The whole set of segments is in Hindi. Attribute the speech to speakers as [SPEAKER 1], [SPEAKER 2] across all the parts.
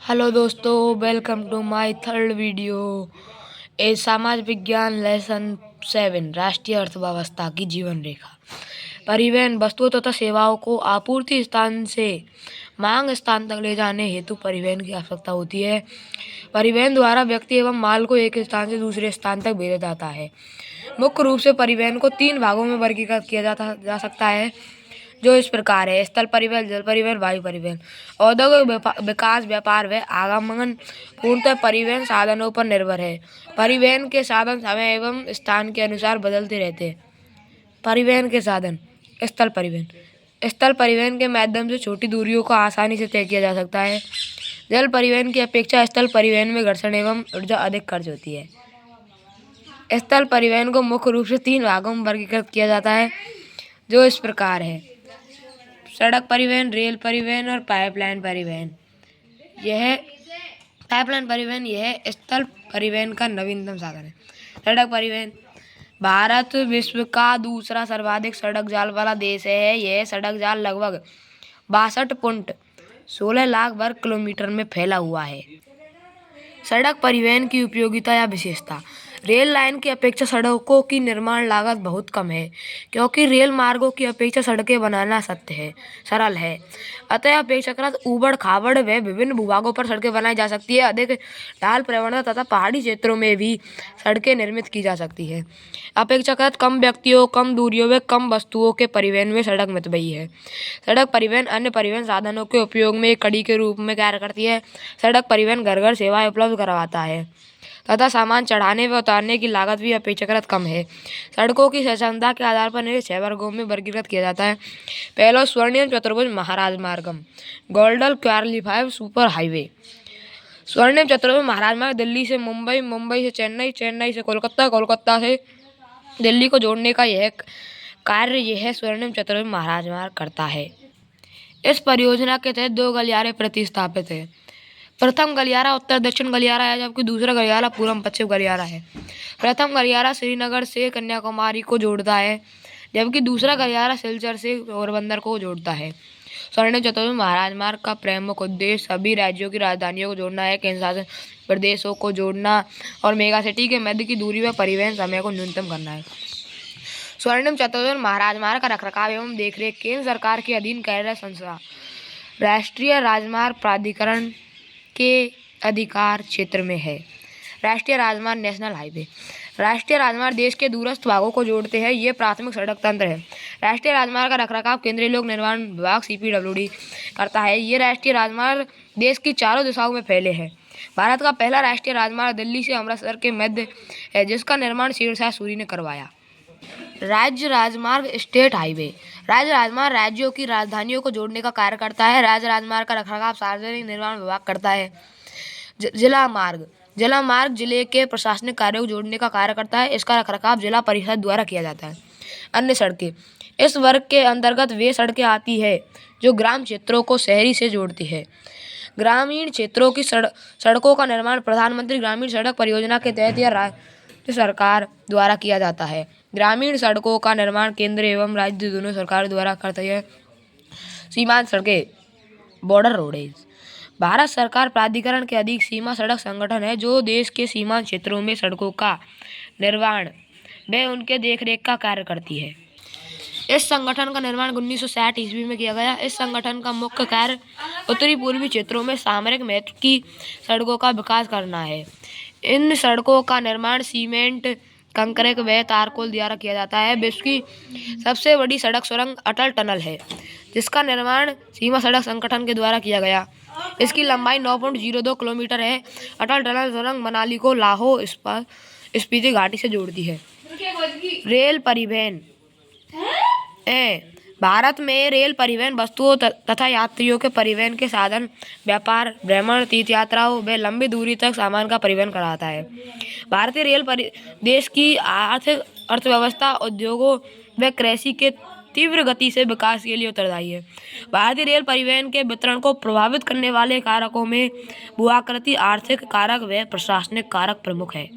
[SPEAKER 1] हेलो दोस्तों, welcome to my third video. A समाज विज्ञान लेसन 7 राष्ट्रीय अर्थव्यवस्था की जीवन रेखा। परिवहन वस्तुओं तथा सेवाओं को आपूर्ति स्थान से मांग स्थान तक ले जाने हेतु परिवहन की आवश्यकता होती है। परिवहन द्वारा व्यक्ति एवं माल को एक स्थान से दूसरे स्थान तक भेजा जाता है। मुख्य रूप से परिवहन को 3 भागों में वर्गीकृत किया जा सकता है, जो इस प्रकार है: स्थल परिवहन, जल परिवहन, वायु परिवहन। औद्योगिक विकास, व्यापार व आवागमन पूर्णतः परिवहन साधनों पर निर्भर है। परिवहन के साधन समय एवं स्थान के अनुसार बदलते रहते हैं। परिवहन के साधन: स्थल परिवहन। स्थल परिवहन के माध्यम से छोटी दूरियों को आसानी से तय किया जा सकता है। जल परिवहन की अपेक्षा स्थल परिवहन में घर्षण एवं ऊर्जा अधिक खर्च होती है। स्थल परिवहन को मुख्य रूप से 3 भागों में वर्गीकृत किया जाता है, जो इस प्रकार है: सड़क परिवहन, रेल परिवहन और पाइपलाइन परिवहन। यह स्थल परिवहन का नवीनतम साधन है। सड़क परिवहन: भारत विश्व का दूसरा सर्वाधिक सड़क जाल वाला देश है। यह सड़क जाल लगभग 62.16 लाख वर्ग किलोमीटर में फैला हुआ है। सड़क परिवहन की उपयोगिता या विशेषता: रेल लाइन की अपेक्षा सड़कों की निर्माण लागत बहुत कम है, क्योंकि रेल मार्गों की अपेक्षा सड़कें बनाना सरल है। अतः अपेक्षाकृत ऊबड़ खाबड़ व विभिन्न भूभागों पर सड़कें बनाई जा सकती है। अधिक ढाल प्रवणता तथा पहाड़ी क्षेत्रों में भी सड़कें निर्मित की जा सकती है। अपेक्षाकृत कम व्यक्तियों, कम दूरियों व कम वस्तुओं के परिवहन में सड़क मितव्ययी है। सड़क परिवहन अन्य परिवहन साधनों के उपयोग में एक कड़ी के रूप में कार्य करती है। सड़क परिवहन घर घर सेवाएं उपलब्ध करवाता है तथा सामान चढ़ाने व उतारने की लागत भी अपेक्षाकृत कम है। सड़कों की क्षमता के आधार पर इन्हें 6 वर्गों में वर्गीकृत किया जाता है। पहला, स्वर्णिम चतुर्भुज महाराजमार्गम, गोल्डन क्वालिफाइड सुपर हाईवे। स्वर्णिम चतुर्भुज महाराजमार्ग दिल्ली से मुंबई, मुंबई से चेन्नई, चेन्नई से कोलकाता, कोलकाता से दिल्ली को जोड़ने का यह स्वर्णिम चतुर्भुज महाराजमार्ग करता है। इस परियोजना के तहत 2 गलियारे प्रतिस्थापित है। प्रथम गलियारा उत्तर दक्षिण गलियारा है, जबकि दूसरा गलियारा पूर्व पश्चिम गलियारा है। प्रथम गलियारा श्रीनगर से कन्याकुमारी को जोड़ता है, जबकि दूसरा गलियारा सिलचर से पोरबंदर को जोड़ता है। स्वर्णिम चतुर्भुज महाराजमार्ग का प्रमुख उद्देश्य सभी राज्यों की राजधानियों को जोड़ना है, केंद्र शासित प्रदेशों को जोड़ना और मेगा सिटी के मध्य की दूरी व परिवहन समय को न्यूनतम करना है। स्वर्णिम चतुर्भुज महाराजमार्ग का रखरखाव एवं देखरेख केंद्र सरकार के अधीन कार्यरत संस्था राष्ट्रीय राजमार्ग प्राधिकरण के अधिकार क्षेत्र में है। राष्ट्रीय राजमार्ग, नेशनल हाईवे। राष्ट्रीय राजमार्ग देश के दूरस्थ भागों को जोड़ते हैं। ये प्राथमिक सड़क तंत्र है। राष्ट्रीय राजमार्ग का रखरखाव केंद्रीय लोक निर्माण विभाग CPWD करता है। ये राष्ट्रीय राजमार्ग देश की चारों दिशाओं में फैले हैं। भारत का पहला राष्ट्रीय राजमार्ग दिल्ली से अमृतसर के मध्य है, जिसका निर्माण शेरशाह सूरी ने करवाया। राज्य राजमार्ग, स्टेट हाईवे। राज्य राजमार्ग राज्यों की राजधानियों को जोड़ने का कार्य करता है। राज्य राजमार्ग का रखरखाव सार्वजनिक निर्माण विभाग करता है। जिला मार्ग जिले के प्रशासनिक कार्यों को जोड़ने का कार्य करता है। इसका रखरखाव जिला परिषद द्वारा किया जाता है। अन्य सड़कें: इस वर्ग के अंतर्गत वे सड़कें आती है जो ग्राम क्षेत्रों को शहरी से जोड़ती है। ग्रामीण क्षेत्रों की सड़कों का निर्माण प्रधानमंत्री ग्रामीण सड़क परियोजना के तहत या राज्य सरकार द्वारा किया जाता है। ग्रामीण सड़कों का निर्माण केंद्र एवं राज्य दोनों सरकार द्वारा करती है। सीमांत सड़कें, बॉर्डर रोडेज। भारत सरकार प्राधिकरण के अधीन सीमा सड़क संगठन है, जो देश के सीमांत क्षेत्रों में सड़कों का निर्माण व उनके देखरेख का कार्य करती है। इस संगठन का निर्माण 1960 ईस्वी में किया गया। इस संगठन का मुख्य कार्य उत्तरी पूर्वी क्षेत्रों में सामरिक महत्व की सड़कों का विकास करना है। इन सड़कों का निर्माण सीमेंट, कंक्रीट व तारकोल द्वारा किया जाता है। विश्व की सबसे बड़ी सड़क सुरंग अटल टनल है, जिसका निर्माण सीमा सड़क संगठन के द्वारा किया गया। इसकी लंबाई 9.02 किलोमीटर है। अटल टनल सुरंग मनाली को लाहौल स्पीति घाटी से जोड़ती है। रेल परिवहन। भारत में रेल परिवहन वस्तुओं तथा यात्रियों के परिवहन के साधन, व्यापार, भ्रमण, तीर्थ यात्राओं व लंबी दूरी तक सामान का परिवहन कराता है। भारतीय रेल देश की आर्थिक अर्थव्यवस्था, उद्योगों व कृषि के तीव्र गति से विकास के लिए उत्तरदायी है। भारतीय रेल परिवहन के वितरण को प्रभावित करने वाले कारकों में भू आकृति, आर्थिक कारक व प्रशासनिक कारक प्रमुख है।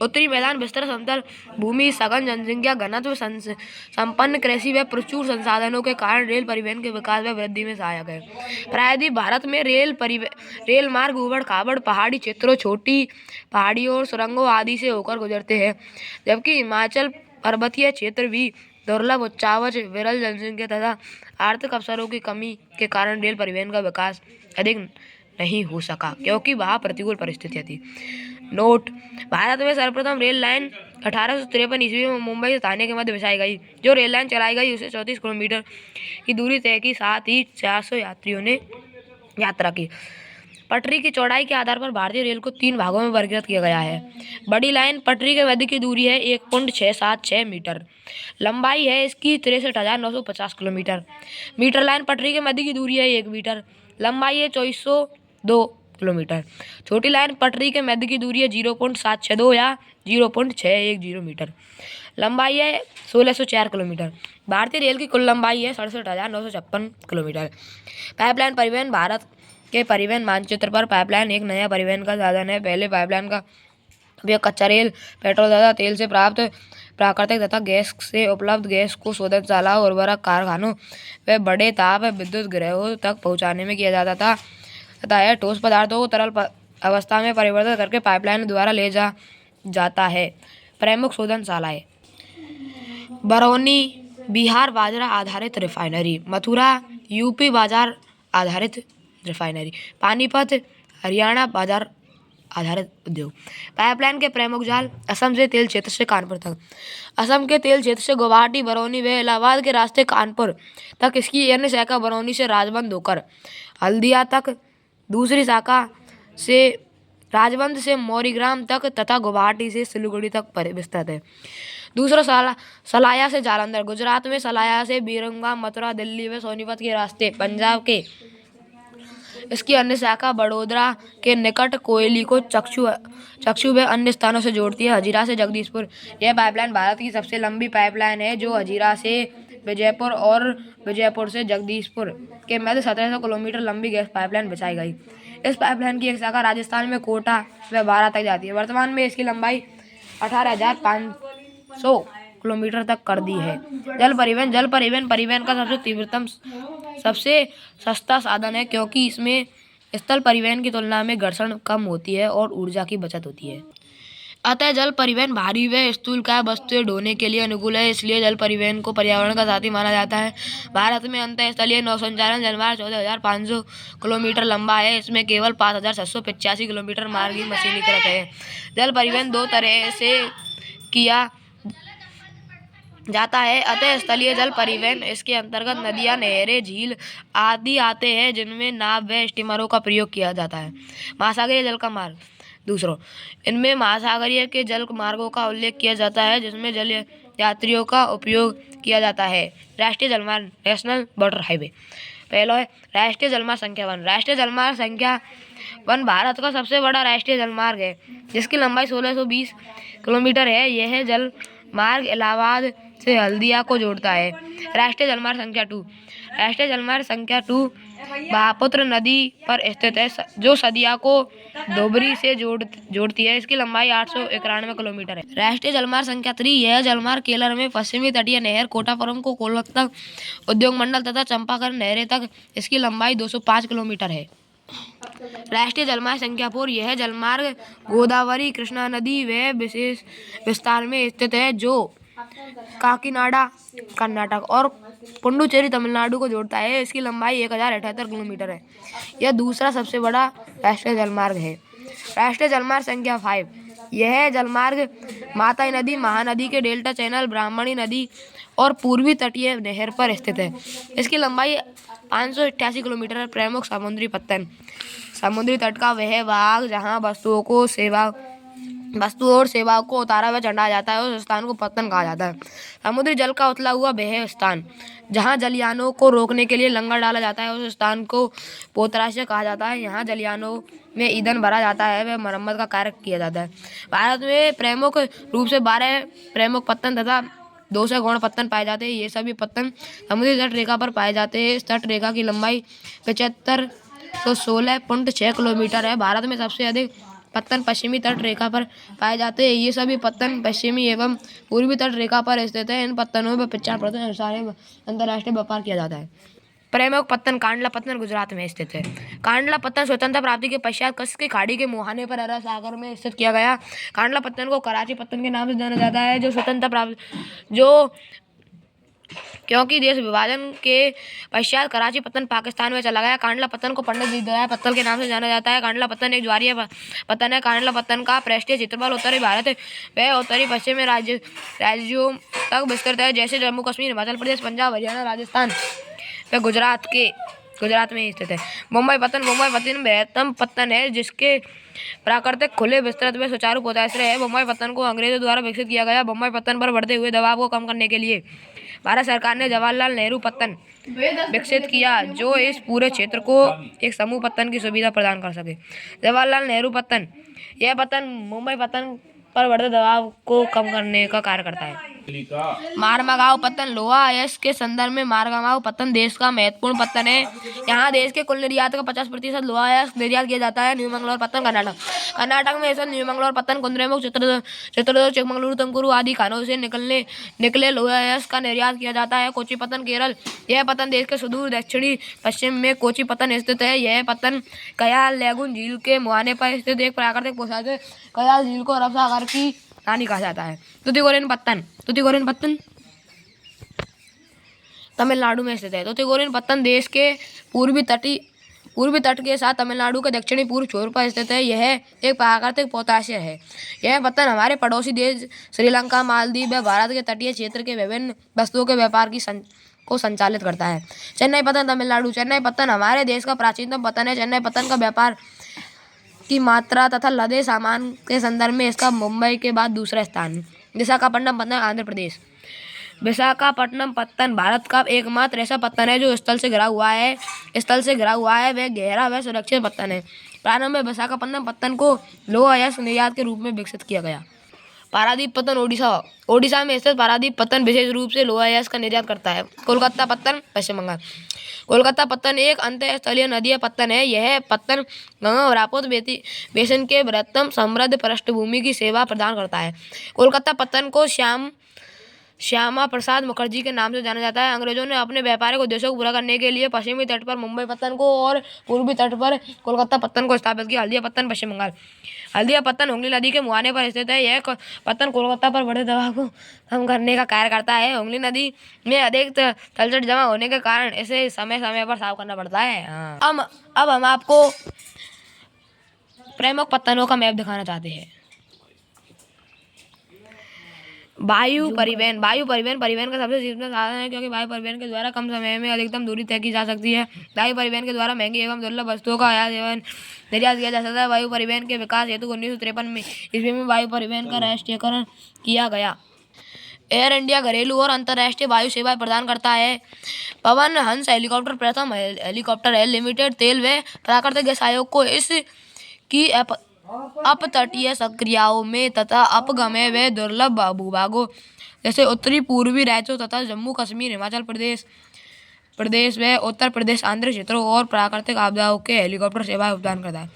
[SPEAKER 1] उत्तरी मैदान विस्तृत समतल भूमि, सघन जनसंख्या घनत्व, संपन्न कृषि व प्रचुर संसाधनों के कारण रेल परिवहन के विकास व वृद्धि में सहायक है। प्रायद्वीप भारत में रेल मार्ग ऊबड़ खाबड़ पहाड़ी क्षेत्रों, छोटी पहाड़ियों और सुरंगों आदि से होकर गुजरते हैं, जबकि हिमाचल पर्वतीय क्षेत्र भी दुर्लभ, उच्चावच, विरल जनसंख्या तथा आर्थिक अवसरों की कमी के कारण रेल परिवहन का विकास अधिक नहीं हो सका, क्योंकि वहाँ प्रतिकूल परिस्थितियाँ थी। नोट: भारत में सर्वप्रथम रेल लाइन 1853 ईस्वी में मुंबई से थाने के मध्य बिछाई गई। जो रेल लाइन चलाई गई उसे 34 किलोमीटर की दूरी तय की, साथ ही 400 यात्रियों ने यात्रा की। पटरी की चौड़ाई के आधार पर भारतीय रेल को 3 भागों में वर्गीकृत किया गया है। बड़ी लाइन पटरी के मध्य की दूरी है 1.676 मीटर, लंबाई है इसकी 63,950 किलोमीटर। मीटर लाइन पटरी के मध्य की दूरी है 1 मीटर, लंबाई है 2402 किलोमीटर। छोटी लाइन पटरी के मध्य की दूरी है 0.762 या 0.610 मीटर, लंबाई है 1604 किलोमीटर। भारतीय रेल की कुल लंबाई है 67,956 किलोमीटर। पाइपलाइन परिवहन: भारत के परिवहन मानचित्र पर पाइपलाइन एक नया परिवहन का साधन है। पहले पाइपलाइन का उपयोग कच्चा रेल, पेट्रोल तथा तेल से प्राप्त प्राकृतिक तथा गैस से उपलब्ध गैस को शोधनशाला, उर्वरक कारखानों व बड़े ताप विद्युत गृहों तक पहुंचाने में किया जाता था तथा यह ठोस पदार्थों को तरल अवस्था में परिवर्तित करके पाइपलाइन द्वारा ले जाता है। प्रमुख शोधनशालाएं: बरौनी बिहार बाजरा आधारित रिफाइनरी, मथुरा यूपी बाजार आधारित रिफाइनरी, पानीपत हरियाणा बाजार आधारित उद्योग। पाइपलाइन के प्रमुख जाल: असम से तेल क्षेत्र से कानपुर तक, असम के तेल क्षेत्र से गुवाहाटी, बरौनी व इलाहाबाद के रास्ते कानपुर तक। इसकी अन्य शाखा बरौनी से राजबंद होकर हल्दिया तक, दूसरी शाखा से राजबंद से मौरीग्राम तक तथा गुवाहाटी से सिलीगुड़ी तक विस्तृत है। दूसरा सलाया से जालंधर, गुजरात में सलाया से बीरंगाम, मथुरा, दिल्ली व सोनीपत के रास्ते, पंजाब के। इसकी अन्य शाखा बड़ोदरा के निकट कोयली को चक्षु व अन्य स्थानों से जोड़ती है। हजीरा से जगदीशपुर: यह पाइपलाइन भारत की सबसे लंबी पाइपलाइन है, जो हजीरा से विजयपुर और विजयपुर से जगदीशपुर के मध्य 1700 किलोमीटर लंबी गैस पाइपलाइन बिछाई गई। इस पाइपलाइन की एक शाखा राजस्थान में कोटा व बारां तक जाती है। वर्तमान में इसकी लंबाई 18,500 किलोमीटर तक कर दी है। जल परिवहन का सबसे तीव्रतम, सबसे सस्ता साधन है, क्योंकि इसमें स्थल परिवहन की तुलना में घर्षण कम होती है और ऊर्जा की बचत होती है। अतः जल परिवहन भारी व स्थूलकाय वस्तुएं ढोने के लिए अनुकूल है, इसलिए जल परिवहन को पर्यावरण का साथी माना जाता है। भारत में अंतःस्थलीय नौसंचालन जलमार्ग 14,500 किलोमीटर लंबा है। इसमें केवल 5,785 किलोमीटर मार्ग ही मशीनीकृत है। जल परिवहन 2 तरह से किया जाता है। अतः स्थलीय जल परिवहन, इसके अंतर्गत नदियाँ, नहरें, झील आदि आते हैं, जिनमें नाव व स्टीमरों का प्रयोग किया जाता है। महासागरीय जल का मार्ग: दूसरों, इनमें महासागरीय के जल मार्गों का उल्लेख किया जाता है, जिसमें जल यात्रियों का उपयोग किया जाता है। राष्ट्रीय जलमार्ग, नेशनल वाटर हाईवे: पहला है राष्ट्रीय जलमार्ग संख्या 1। राष्ट्रीय जलमार्ग संख्या 1 भारत का सबसे बड़ा राष्ट्रीय जलमार्ग है, जिसकी लंबाई 1620 किलोमीटर है। यह जल मार्ग इलाहाबाद से हल्दिया को जोड़ता है। राष्ट्रीय जलमार्ग संख्या 2: राष्ट्रीय जलमार्ग संख्या 2 ब्रह्मपुत्र नदी पर स्थित है, जो सदिया को धोबरी से जोड़ती है। इसकी लंबाई 891 किलोमीटर है। राष्ट्रीय जलमार्ग संख्या 3: यह जलमार्ग केरल में पश्चिमी तटीय नहर कोट्टापुरम को कोलकाता उद्योग मंडल तथा चंपाकरण नहरें तक। इसकी लंबाई 205 किलोमीटर है। राष्ट्रीय जलमार्ग संख्या 4: यह जलमार्ग गोदावरी, कृष्णा नदी व विशेष विस्तार में स्थित है, जो काकीनाडा कर्नाटक और पुडुचेरी तमिलनाडु को जोड़ता है। इसकी लंबाई 1078 किलोमीटर है। यह दूसरा सबसे बड़ा राष्ट्रीय जलमार्ग है। राष्ट्रीय जलमार्ग संख्या 5: यह जलमार्ग माताई नदी, महानदी के डेल्टा चैनल, ब्राह्मणी नदी और पूर्वी तटीय नहर पर स्थित है। इसकी लंबाई 588 किलोमीटर है। प्रमुख समुद्री पत्तन: समुद्री तट का वह भाग जहाँ वस्तुओं और सेवाओं को उतारा व चढ़ाया जाता है, उस स्थान को पत्तन कहा जाता है। समुद्री जल का उथला हुआ वह स्थान जहाँ जलयानों को रोकने के लिए लंगर डाला जाता है, उस स्थान को पोतराशय कहा जाता है। यहाँ जलयानों में ईंधन भरा जाता है व मरम्मत का कार्य किया जाता है। भारत में प्रमुख रूप से 12 प्रमुख पत्तन तथा 200 गौण पत्तन पाए जाते हैं। ये सभी पत्तन समुद्री तट रेखा पर पाए जाते हैं। इस तट रेखा की लंबाई 7516.6 किलोमीटर है। भारत में सबसे अधिक पत्तन पश्चिमी तट रेखा पर पाए जाते हैं। ये सभी पत्तन पश्चिमी एवं पूर्वी तट रेखा पर स्थित है। इन पत्तनों में 50% अंतर्राष्ट्रीय व्यापार किया जाता है। प्रमुख पत्तन कांडला पत्तन गुजरात में स्थित है। कांडला पत्तन स्वतंत्रता प्राप्ति के पश्चात कच्छ की खाड़ी के मुहाने पर अरब सागर में स्थित किया गया। कांडला पत्तन को कराची पत्तन के नाम से जाना जाता है, क्योंकि देश विभाजन के पश्चात कराची पत्तन पाकिस्तान में चला गया। कांडला पत्तन को पंडित दीनदयाल पत्तन के नाम से जाना जाता है। कांडला पत्तन एक ज्वारीय पत्तन है। कांडला पत्तन का पृष्ठीय क्षेत्रफल उत्तरी भारत व उत्तरी पश्चिम में राज्यों तक विस्तृत है, जैसे जम्मू कश्मीर, हिमाचल प्रदेश, पंजाब, हरियाणा, राजस्थान व गुजरात में स्थित है। मुंबई पत्तन बृहत्तम पत्तन है, जिसके प्राकृतिक खुले विस्तृत व सुचारू पोताश्रय है। मुंबई पत्तन को अंग्रेजों द्वारा विकसित किया गया। मुंबई पत्तन पर बढ़ते हुए दबाव को कम करने के लिए भारत सरकार ने जवाहरलाल नेहरू पत्तन विकसित किया, जो इस पूरे क्षेत्र को एक समूह पत्तन की सुविधा प्रदान कर सके। जवाहरलाल नेहरू पत्तन, यह पत्तन मुंबई पत्तन पर बढ़ते दबाव को कम करने का कार्य करता है। मारगामाऊ पत्तन लोहा अयस्क के संदर्भ में मारगामाऊ पत्तन देश का महत्वपूर्ण पत्तन है। यहाँ देश के कुल निर्यात का 50% लोहा अयस्क निर्यात किया जाता है। न्यू मंगलोर पत्तन कर्नाटक में स्थित न्यू मंगलोर पत्तन कुद्रेमुख, चित्रदुर्ग, चिकमंगलुरु, तुमकुरू आदि खानों से निकले लोहा अयस्क का निर्यात किया जाता है। कोची पत्तन केरल, यह पत्तन देश के सुदूर दक्षिणी पश्चिम में कोची पत्तन स्थित है। यह पत्तन कयाल लैगून झील के मुहाने पर स्थित एक प्राकृतिक पोषक है। कयाल झील को अरब सागर की रानी कहा जाता है। तुतिकोरिन पत्तन तमिलनाडु में स्थित है। तुतिकोरिन पत्तन देश के पूर्वी तट के साथ तमिलनाडु के दक्षिणी पूर्व छोर पर स्थित है। यह एक प्राकृतिक पोताश्रय है। यह पत्तन हमारे पड़ोसी देश श्रीलंका, मालदीव व भारत के तटीय क्षेत्र के विभिन्न वस्तुओं के व्यापार को संचालित करता है। चेन्नई पत्तन तमिलनाडु, चेन्नई पत्तन हमारे देश का प्राचीनतम पत्तन है। चेन्नई पत्तन का व्यापार की मात्रा तथा लदे सामान के संदर्भ में इसका मुंबई के बाद दूसरा स्थान है। विशाखापट्टनम पत्तन आंध्र प्रदेश, विशाखापट्टनम पत्तन भारत का एकमात्र ऐसा पत्तन है जो स्थल से घिरा हुआ है। वह गहरा व सुरक्षित पत्तन है। प्रारंभ में विशाखापट्टनम पत्तन को लोहा अयस्क निर्यात के रूप में विकसित किया गया। पारादीप पत्तन ओडिशा में स्थित पारादीप पत्तन विशेष रूप से लोहा अयस्क का निर्यात करता है। कोलकाता पत्तन पश्चिम बंगाल, कोलकाता पत्तन एक अंतःस्थलीय नदीय पत्तन है। यह पत्तन गंगा ब्रह्मपुत्र बेसिन के बृहत्तम समृद्ध पृष्ठभूमि की सेवा प्रदान करता है। कोलकाता पत्तन को श्यामा प्रसाद मुखर्जी के नाम से जाना जाता है। अंग्रेजों ने अपने व्यापारिक उद्देश्यों को पूरा करने के लिए पश्चिमी तट पर मुंबई पत्तन को और पूर्वी तट पर कोलकाता पत्तन को स्थापित किया। हल्दिया पत्तन पश्चिम बंगाल, हल्दिया पत्तन हुगली नदी के मुहाने पर स्थित है। यह पत्तन कोलकाता पर बढ़े दबाव को कम करने का कार्य करता है। हुगली नदी में अधिक तलछट जमा होने के कारण इसे समय समय पर साफ करना पड़ता है। अब हम आपको प्रमुख पत्तनों का मैप दिखाना चाहते हैं। वायु परिवहन का सबसे सीमित साधन है, क्योंकि वायु परिवहन के द्वारा कम समय में अधिकतम दूरी तय की जा सकती है। वायु परिवहन के द्वारा महंगी एवं दुर्लभ वस्तुओं का आयात एवं निर्यात किया जा सकता है। वायु परिवहन के विकास हेतु 1953 ईस्वी में वायु परिवहन का राष्ट्रीयकरण किया गया। एयर इंडिया घरेलू और अंतर्राष्ट्रीय वायु सेवाएं प्रदान करता है। पवन हंस हेलीकॉप्टर प्रथम हेलीकॉप्टर है। लिमिटेड तेल व प्राकृतिक गैस आयोग को इसकी अपतटीय सक्रियाओं में तथा अपगम्य व दुर्लभ भूभागों जैसे उत्तरी पूर्वी राज्यों तथा जम्मू कश्मीर, हिमाचल प्रदेश व उत्तर प्रदेश आंध्र क्षेत्रों और प्राकृतिक आपदाओं के हेलीकॉप्टर सेवाएं प्रदान करता है।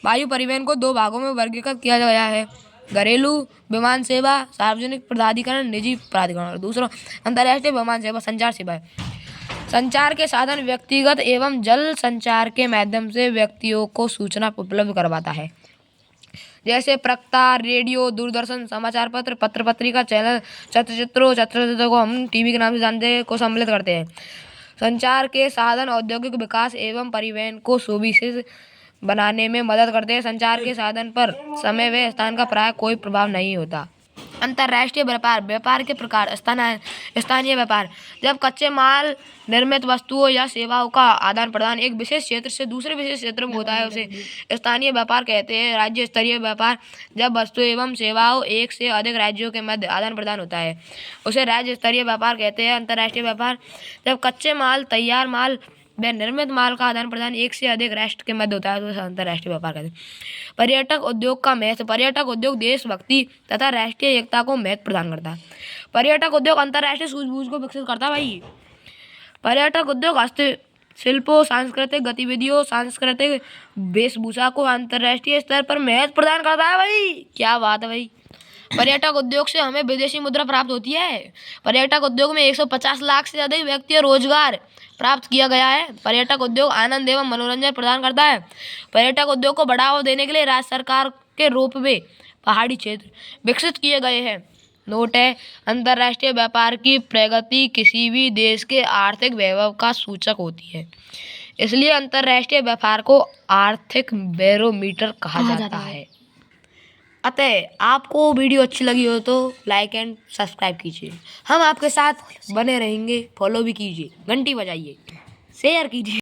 [SPEAKER 1] वायु परिवहन को 2 भागों में वर्गीकृत किया गया है। घरेलू विमान सेवा, सार्वजनिक प्राधिकरण, निजी प्राधिकरण। और दूसरा अंतर्राष्ट्रीय विमान सेवा, संचार सेवाएं। संचार के साधन व्यक्तिगत एवं जल संचार के माध्यम से व्यक्तियों को सूचना उपलब्ध करवाता है, जैसे प्रसार, रेडियो, दूरदर्शन, समाचार पत्र, पत्र पत्रिका, चैनल, चलचित्रों को हम टीवी के नाम से जानते हैं, को सम्मिलित करते हैं। संचार के साधन औद्योगिक विकास एवं परिवहन को सुविशेष बनाने में मदद करते हैं। संचार के साधन पर समय व स्थान का प्राय कोई प्रभाव नहीं होता। अंतर्राष्ट्रीय व्यापार के प्रकार। स्थानीय व्यापार, जब कच्चे माल, निर्मित वस्तुओं या सेवाओं का आदान प्रदान एक विशेष क्षेत्र से दूसरे विशेष क्षेत्र में होता है, उसे स्थानीय व्यापार कहते हैं। राज्य स्तरीय व्यापार, जब वस्तु एवं सेवाओं एक से अधिक राज्यों के मध्य आदान प्रदान होता है, उसे राज्य स्तरीय व्यापार कहते हैं। अंतर्राष्ट्रीय व्यापार, जब कच्चे माल, तैयार माल व निर्मित माल का आदान प्रदान एक से अधिक राष्ट्र के मध्य होता है, तो अंतर्राष्ट्रीय व्यापार कहते हैं। पर्यटक उद्योग का महत्व। पर्यटक उद्योग देशभक्ति तथा राष्ट्रीय एकता को महत्व प्रदान करता है। पर्यटक उद्योग अंतर्राष्ट्रीय सूझबूझ को विकसित करता है। पर्यटक उद्योग शिल्पों, सांस्कृतिक गतिविधियों, सांस्कृतिक वेशभूषा को अंतर्राष्ट्रीय स्तर पर महत्व प्रदान करता है भाई। क्या बात है भाई। पर्यटक उद्योग से हमें विदेशी मुद्रा प्राप्त होती है। पर्यटक उद्योग में 150 लाख से अधिक व्यक्तियों रोजगार प्राप्त किया गया है। पर्यटक उद्योग आनंद एवं मनोरंजन प्रदान करता है। पर्यटक उद्योग को बढ़ावा देने के लिए राज्य सरकार के रोपवे पहाड़ी क्षेत्र विकसित किए गए हैं। नोट है, अंतर्राष्ट्रीय व्यापार की प्रगति किसी भी देश के आर्थिक वैभव का सूचक होती है, इसलिए अंतर्राष्ट्रीय व्यापार को आर्थिक बैरोमीटर कहा जाता है। अतः आपको वीडियो अच्छी लगी हो तो लाइक एंड सब्सक्राइब कीजिए। हम आपके साथ बने रहेंगे, फॉलो भी कीजिए, घंटी बजाइए, शेयर कीजिए।